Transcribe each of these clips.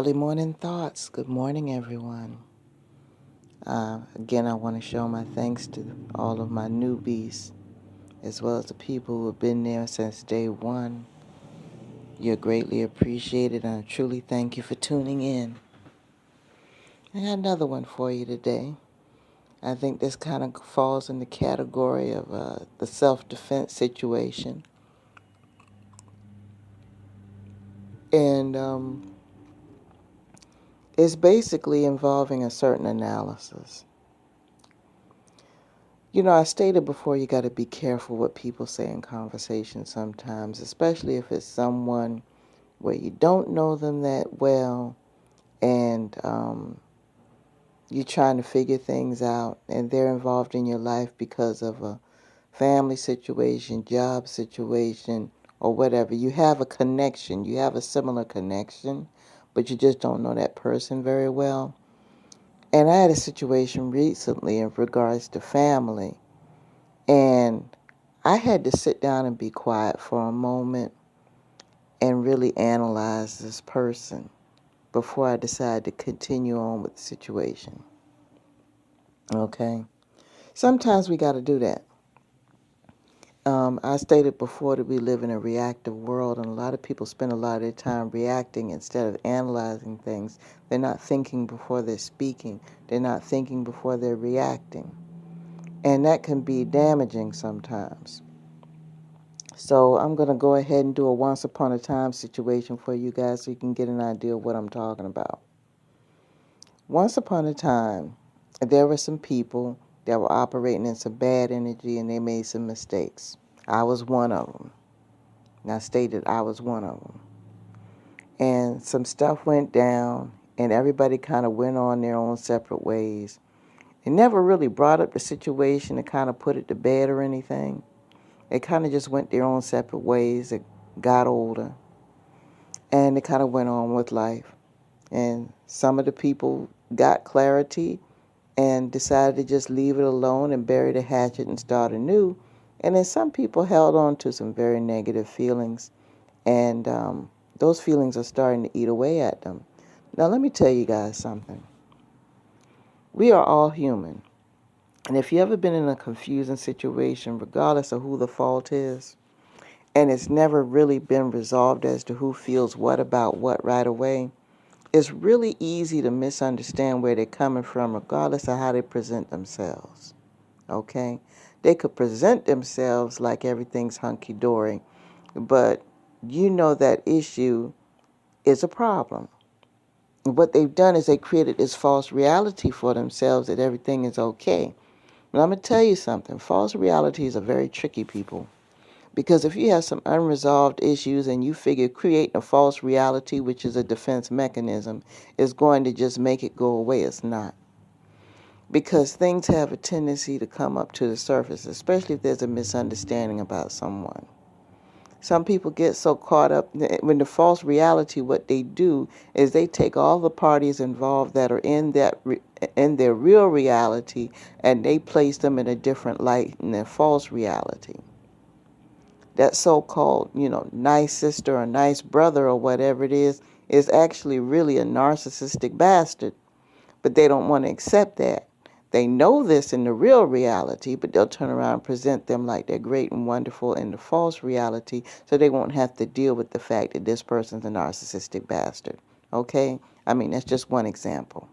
Early morning thoughts. Good morning, everyone. Again, I want to show my thanks to all of my newbies, as well as the people who have been there since day one. You're greatly appreciated, and I truly thank you for tuning in. I got another one for you today. I think this kind of falls in the category of the self-defense situation. And it's basically involving a certain analysis. I stated before you got to be careful what people say in conversation sometimes, especially if it's someone where you don't know them that well and you're trying to figure things out and they're involved in your life because of a family situation, job situation, or whatever. You have a connection, you have a similar connection, but you just don't know that person very well. And I had a situation recently in regards to family. And I had to sit down and be quiet for a moment and really analyze this person before I decided to continue on with the situation. Okay? Sometimes we got to do that. I stated before that we live in a reactive world, and a lot of people spend a lot of their time reacting instead of analyzing things. They're not thinking before they're speaking. They're not thinking before they're reacting. And that can be damaging sometimes. So I'm going to go ahead and do a once upon a time situation for you guys so you can get an idea of what I'm talking about. Once upon a time, there were some people that were operating in some bad energy and they made some mistakes. I was one of them. And I stated I was one of them. And some stuff went down and everybody kind of went on their own separate ways. They never really brought up the situation and kind of put it to bed or anything. They kind of just went their own separate ways. It got older. And they kind of went on with life. And some of the people got clarity and decided to just leave it alone and bury the hatchet and start anew. And then some people held on to some very negative feelings. And those feelings are starting to eat away at them. Now, let me tell you guys something. We are all human. And if you ever been in a confusing situation, regardless of who the fault is, and it's never really been resolved as to who feels what about what right away, it's really easy to misunderstand where they're coming from regardless of how they present themselves. Okay? They could present themselves like everything's hunky-dory, but you know that issue is a problem. What they've done is they created this false reality for themselves that everything is okay. But I'm going to tell you something. False realities are very tricky, people. Because if you have some unresolved issues and you figure creating a false reality, which is a defense mechanism, is going to just make it go away, it's not. Because things have a tendency to come up to the surface, especially if there's a misunderstanding about someone. Some people get so caught up when the false reality, what they do is they take all the parties involved that are in their real reality and they place them in a different light in their false reality. That so-called, nice sister or nice brother or whatever it is actually really a narcissistic bastard. But they don't want to accept that. They know this in the real reality, but they'll turn around and present them like they're great and wonderful in the false reality so they won't have to deal with the fact that this person's a narcissistic bastard. Okay? I mean, that's just one example.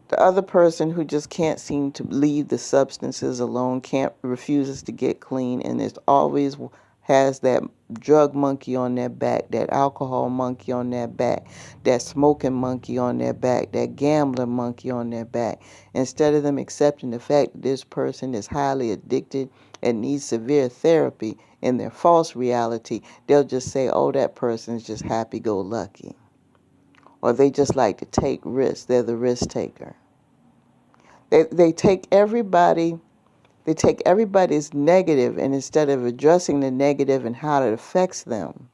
The other person who just can't seem to leave the substances alone, refuses to get clean, and is always has that drug monkey on their back, that alcohol monkey on their back, that smoking monkey on their back, that gambler monkey on their back. Instead of them accepting the fact that this person is highly addicted and needs severe therapy in their false reality, they'll just say, oh, that person's just happy-go-lucky. Or they just like to take risks. They're the risk taker. They take everybody's negative, and instead of addressing the negative and how it affects them,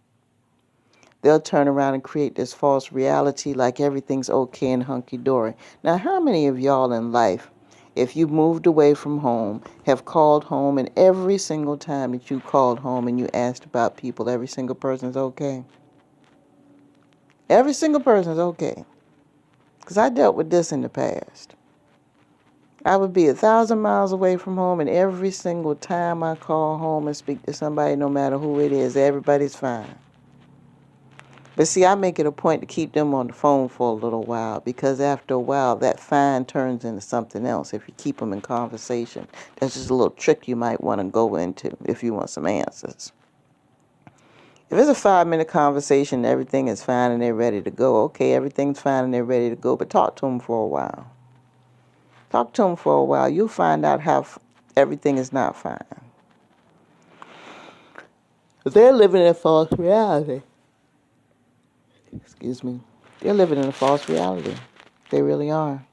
they'll turn around and create this false reality like everything's okay and hunky-dory. Now, how many of y'all in life, if you moved away from home, have called home, and every single time that you called home and you asked about people, every single person's okay? Every single person is okay. Because I dealt with this in the past. I would be 1,000 miles away from home, and every single time I call home and speak to somebody, no matter who it is, everybody's fine. But see, I make it a point to keep them on the phone for a little while, because after a while, that fine turns into something else if you keep them in conversation. That's just a little trick you might want to go into if you want some answers. If it's a 5-minute conversation, everything is fine and they're ready to go. Okay, everything's fine and they're ready to go, but talk to them for a while. Talk to them for a while. You'll find out how everything is not fine. They're living in a false reality. Excuse me. They're living in a false reality. They really are.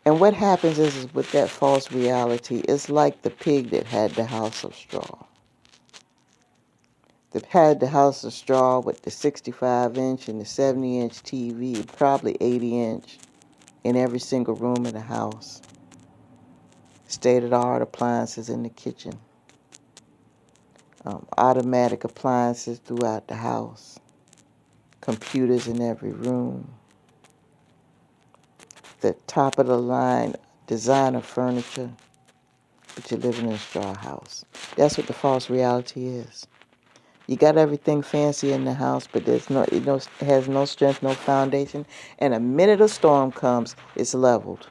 And what happens is with that false reality, it's like the pig that had the house of straw. That had the house of straw with the 65-inch and the 70-inch TV, probably 80-inch, in every single room in the house. State-of-the-art appliances in the kitchen. Automatic appliances throughout the house. Computers in every room. The top-of-the-line designer furniture. But you're living in a straw house. That's what the false reality is. You got everything fancy in the house, but it has no strength, no foundation. And a minute a storm comes, it's leveled.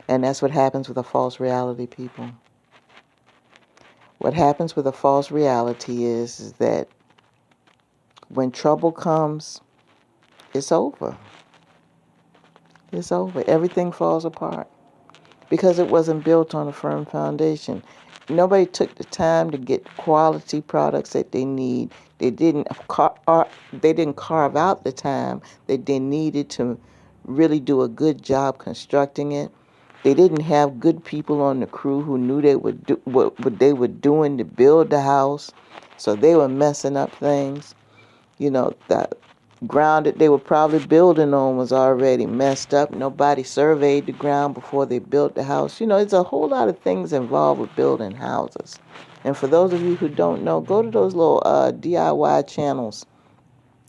And that's what happens with a false reality, people. What happens with a false reality is that when trouble comes, it's over. It's over. Everything falls apart because it wasn't built on a firm foundation. Nobody took the time to get quality products that they need. They didn't carve out the time that they needed to really do a good job constructing it. They didn't have good people on the crew who knew they would do what they were doing to build the house, so they were messing up things. The ground that they were probably building on was already messed up. Nobody surveyed the ground before they built the house. It's a whole lot of things involved with building houses. And for those of you who don't know, go to those little DIY channels,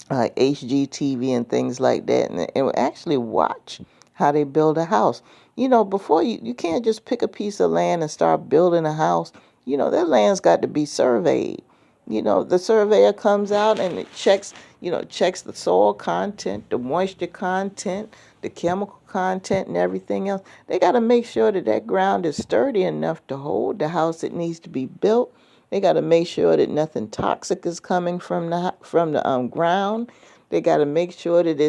HGTV and things like that, and actually watch how they build a house. Before you can't just pick a piece of land and start building a house. That land's got to be surveyed. The surveyor comes out and it checks the soil content, the moisture content, the chemical content, and everything else. They got to make sure that ground is sturdy enough to hold the house that needs to be built. They got to make sure that nothing toxic is coming from the ground. They got to make sure that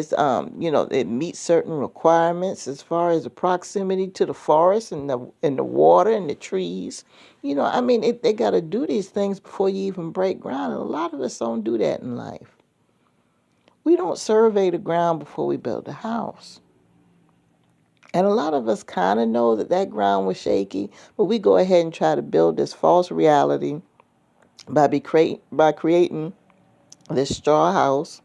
it meets certain requirements as far as the proximity to the forest and the water and the trees. They got to do these things before you even break ground, and a lot of us don't do that in life. We don't survey the ground before we build a house. And a lot of us kind of know that ground was shaky, but we go ahead and try to build this false reality by creating this straw house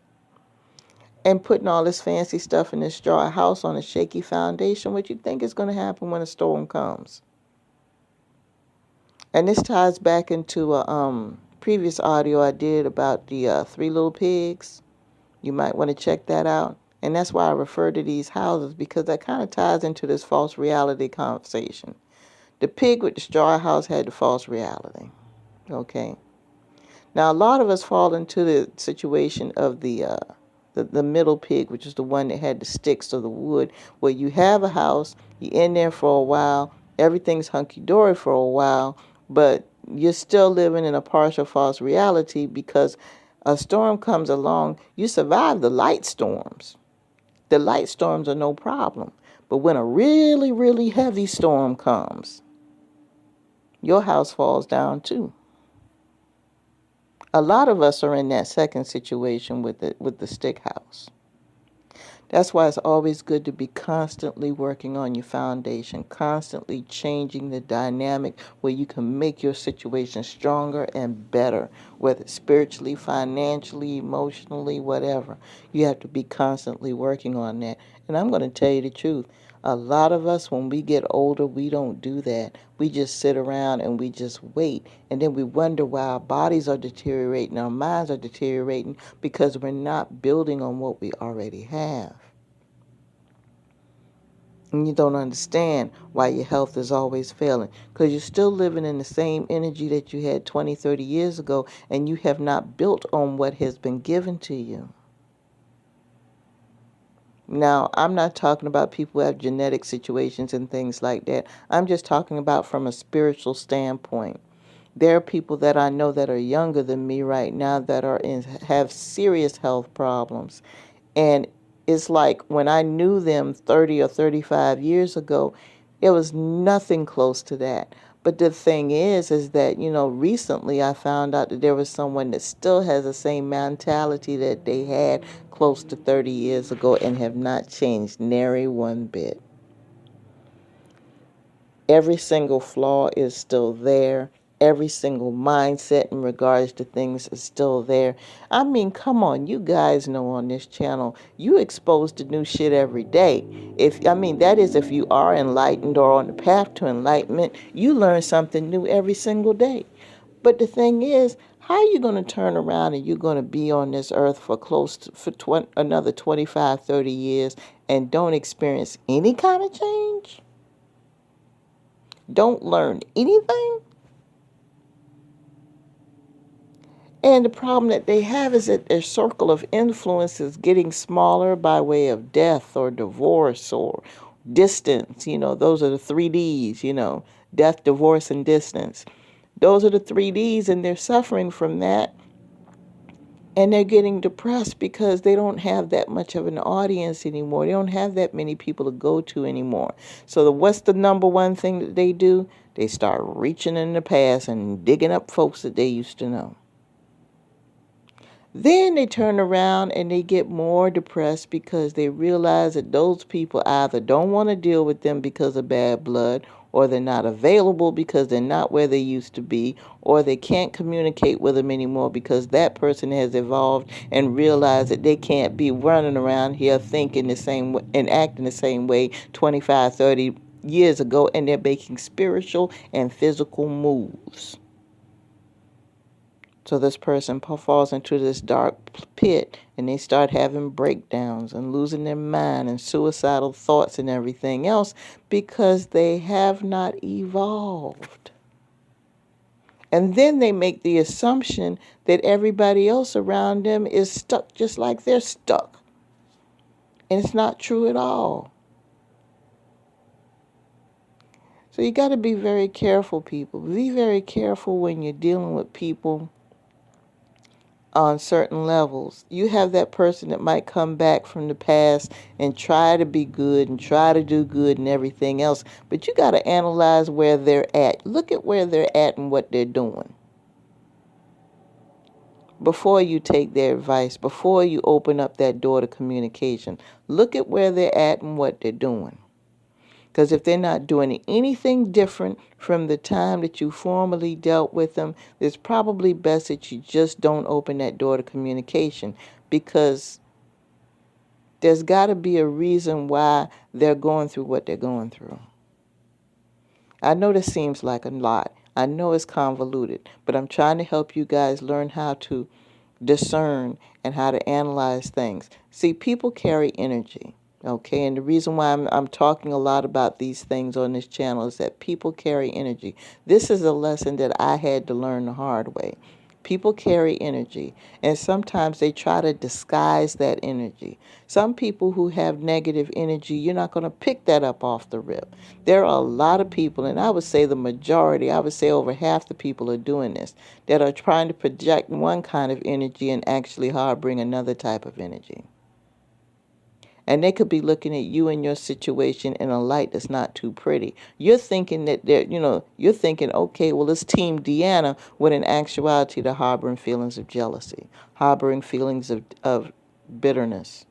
and putting all this fancy stuff in this straw house on a shaky foundation. What you think is going to happen when a storm comes? And this ties back into a previous audio I did about the 3 little pigs. You might want to check that out. And that's why I refer to these houses, because that kind of ties into this false reality conversation. The pig with the straw house had the false reality. Okay. Now, a lot of us fall into the situation of the middle pig, which is the one that had the sticks or the wood, where you have a house, you're in there for a while, everything's hunky-dory for a while, but you're still living in a partial false reality because a storm comes along. You survive the light storms. The light storms are no problem. But when a really, really heavy storm comes, your house falls down too. A lot of us are in that second situation with the stick house. That's why it's always good to be constantly working on your foundation, constantly changing the dynamic where you can make your situation stronger and better, whether it's spiritually, financially, emotionally, whatever. You have to be constantly working on that. And I'm going to tell you the truth. A lot of us, when we get older, we don't do that. We just sit around and we just wait. And then we wonder why our bodies are deteriorating, our minds are deteriorating, because we're not building on what we already have. And you don't understand why your health is always failing, because you're still living in the same energy that you had 20, 30 years ago, and you have not built on what has been given to you. Now, I'm not talking about people who have genetic situations and things like that. I'm just talking about from a spiritual standpoint. There are people that I know that are younger than me right now that have serious health problems. And it's like when I knew them 30 or 35 years ago, it was nothing close to that. But the thing is that, recently I found out that there was someone that still has the same mentality that they had close to 30 years ago and have not changed nary one bit. Every single flaw is still there. Every single mindset in regards to things is still there. I mean, come on, you guys know on this channel, you exposed to new shit every day. That is if you are enlightened or on the path to enlightenment, you learn something new every single day. But the thing is, how are you going to turn around and you're going to be on this earth for another 25, 30 years and don't experience any kind of change? Don't learn anything? And the problem that they have is that their circle of influence is getting smaller by way of death or divorce or distance. Those are the 3Ds, death, divorce, and distance. Those are the 3Ds, and they're suffering from that. And they're getting depressed because they don't have that much of an audience anymore. They don't have that many people to go to anymore. So what's the number one thing that they do? They start reaching in the past and digging up folks that they used to know. Then they turn around and they get more depressed because they realize that those people either don't want to deal with them because of bad blood, or they're not available because they're not where they used to be, or they can't communicate with them anymore because that person has evolved and realized that they can't be running around here thinking the same way and acting the same way 25, 30 years ago, and they're making spiritual and physical moves. So this person falls into this dark pit and they start having breakdowns and losing their mind and suicidal thoughts and everything else because they have not evolved. And then they make the assumption that everybody else around them is stuck just like they're stuck. And it's not true at all. So you got to be very careful, people. Be very careful when you're dealing with people on certain levels. You have that person that might come back from the past and try to be good and try to do good and everything else, but you got to analyze where they're at. Look at where they're at and what they're doing before you take their advice, before you open up that door to communication. Look at where they're at and what they're doing. Because if they're not doing anything different from the time that you formerly dealt with them, it's probably best that you just don't open that door to communication, because there's got to be a reason why they're going through what they're going through. I know this seems like a lot. I know it's convoluted, but I'm trying to help you guys learn how to discern and how to analyze things. See, people carry energy. Okay, and the reason why I'm talking a lot about these things on this channel is that people carry energy. This is a lesson that I had to learn the hard way. People carry energy, and sometimes they try to disguise that energy. Some people who have negative energy, you're not going to pick that up off the rip. There are a lot of people, and I would say the majority, I would say over half the people are doing this, that are trying to project one kind of energy and actually harboring another type of energy. And they could be looking at you and your situation in a light that's not too pretty. You're thinking that you're thinking, okay, well, it's Team Deanna, when in actuality they're harboring feelings of jealousy, harboring feelings of bitterness.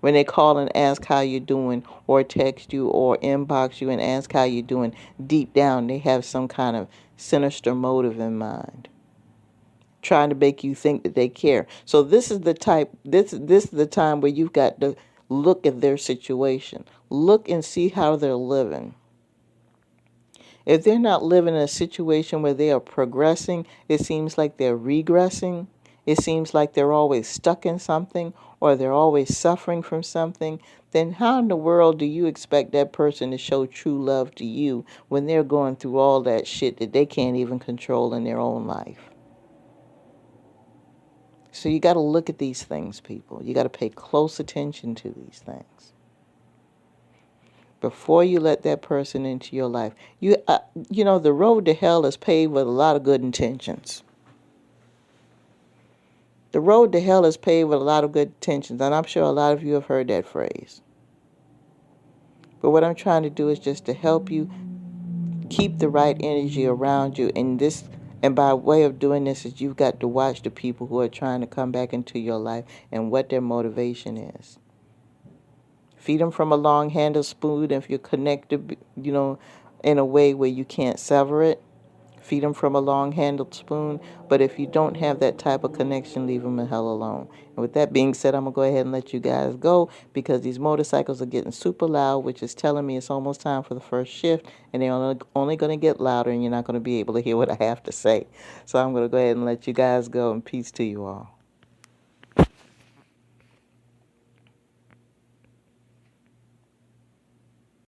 When they call and ask how you're doing, or text you or inbox you and ask how you're doing, deep down they have some kind of sinister motive in mind, trying to make you think that they care. So this is the time where you've got Look at their situation. Look and see how they're living. If they're not living in a situation where they are progressing, it seems like they're regressing. It seems like they're always stuck in something or they're always suffering from something. Then how in the world do you expect that person to show true love to you when they're going through all that shit that they can't even control in their own life? So you got to look at these things, people. You got to pay close attention to these things before you let that person into your life. The road to hell is paved with a lot of good intentions. The road to hell is paved with a lot of good intentions, and I'm sure a lot of you have heard that phrase. But what I'm trying to do is just to help you keep the right energy around you. And by way of doing this is you've got to watch the people who are trying to come back into your life and what their motivation is. Feed them from a long-handled spoon if you're connected, in a way where you can't sever it. Feed them from a long-handled spoon. But if you don't have that type of connection, leave them the hell alone. And with that being said, I'm going to go ahead and let you guys go because these motorcycles are getting super loud, which is telling me it's almost time for the first shift. And they're only going to get louder and you're not going to be able to hear what I have to say. So I'm going to go ahead and let you guys go, and peace to you all.